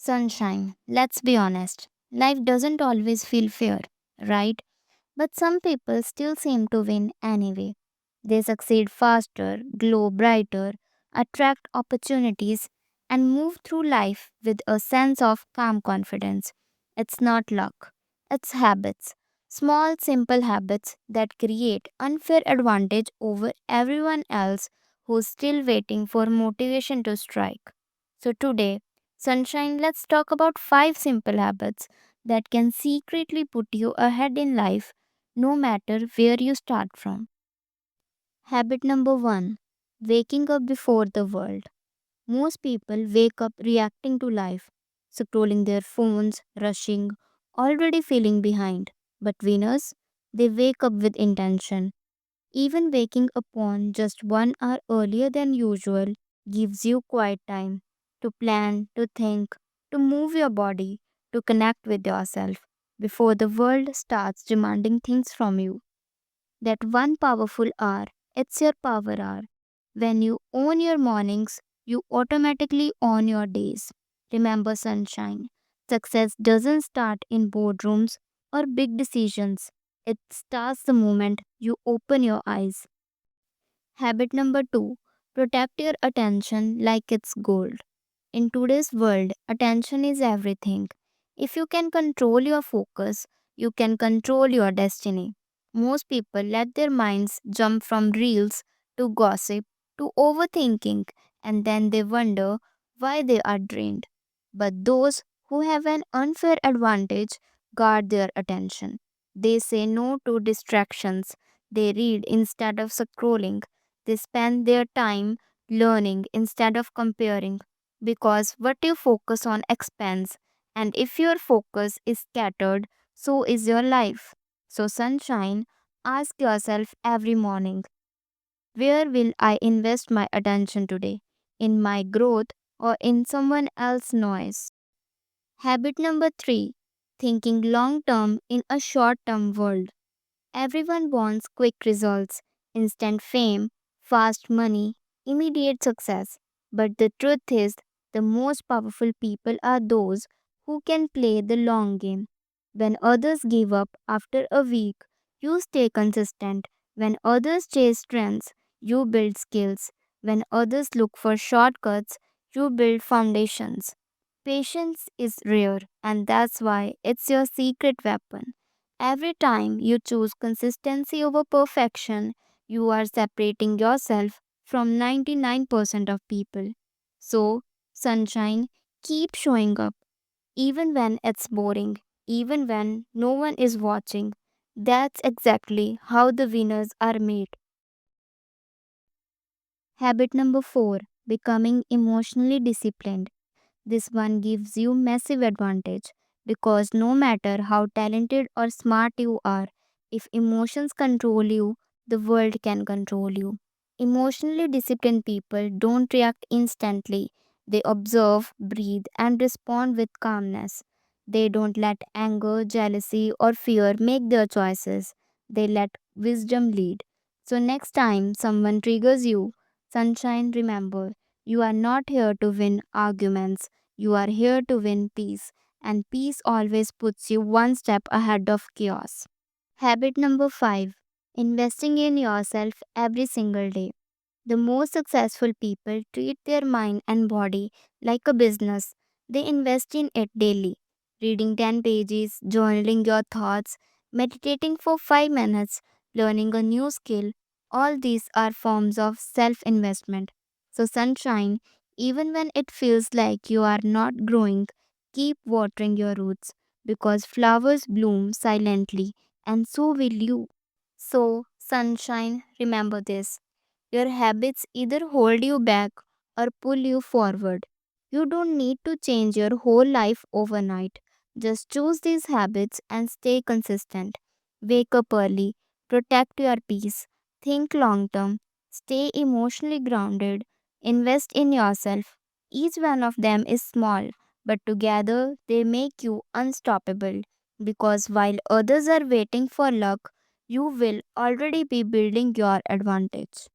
Sunshine, let's be honest. Life doesn't always feel fair, right? But some people still seem to win anyway. They succeed faster, glow brighter, attract opportunities, and move through life with a sense of calm confidence. It's not luck, it's habits. Small, simple habits that create unfair advantage over everyone else who's still waiting for motivation to strike. So, today, Sunshine, let's talk about 5 simple habits that can secretly put you ahead in life no matter where you start from. Habit number 1, waking up before the world. Most people wake up reacting to life, scrolling their phones, rushing, already feeling behind. But winners, they wake up with intention. Even waking up on just 1 hour earlier than usual gives you quiet time to plan, to think, to move your body, to connect with yourself before the world starts demanding things from you. That one powerful hour, it's your power hour. When you own your mornings, you automatically own your days. Remember, sunshine. Success doesn't start in boardrooms or big decisions. It starts the moment you open your eyes. Habit number 2, protect your attention like it's gold. In today's world, attention is everything. If you can control your focus, you can control your destiny. Most people let their minds jump from reels to gossip to overthinking, and then they wonder why they are drained. But those who have an unfair advantage guard their attention. They say no to distractions. They read instead of scrolling. They spend their time learning instead of comparing, because what you focus on expands, and if your focus is scattered, so is your life. So, sunshine, ask yourself every morning, where will I invest my attention today? In my growth or in someone else's noise? Habit number 3, thinking long term in a short term world. Everyone wants quick results, instant fame, fast money, immediate success. But the truth is, the most powerful people are those who can play the long game. When others give up after a week, you stay consistent. When others chase trends, you build skills. When others look for shortcuts, you build foundations. Patience is rare, and that's why it's your secret weapon. Every time you choose consistency over perfection, you are separating yourself from 99% of people. So, sunshine, keep showing up, even when it's boring, even when no one is watching. That's exactly how the winners are made. Habit number 4, becoming emotionally disciplined. This one gives you massive advantage, because no matter how talented or smart you are, if emotions control you, the world can control you. Emotionally disciplined people don't react instantly. They observe, breathe, and respond with calmness. They don't let anger, jealousy, or fear make their choices. They let wisdom lead. So, next time someone triggers you, sunshine, remember, you are not here to win arguments, you are here to win peace, and peace always puts you one step ahead of chaos. Habit number 5, investing in yourself every single day. The most successful people treat their mind and body like a business. They invest in it daily. Reading 10 pages, journaling your thoughts, meditating for 5 minutes, learning a new skill, all these are forms of self investment. So, sunshine, even when it feels like you are not growing, keep watering your roots, because flowers bloom silently, and so will you. So, sunshine, remember this, your habits either hold you back or pull you forward. You don't need to change your whole life overnight. Just choose these habits and stay consistent. Wake up early, protect your peace, think long term, stay emotionally grounded, invest in yourself. Each one of them is small, but together they make you unstoppable. Because while others are waiting for luck, you will already be building your advantage.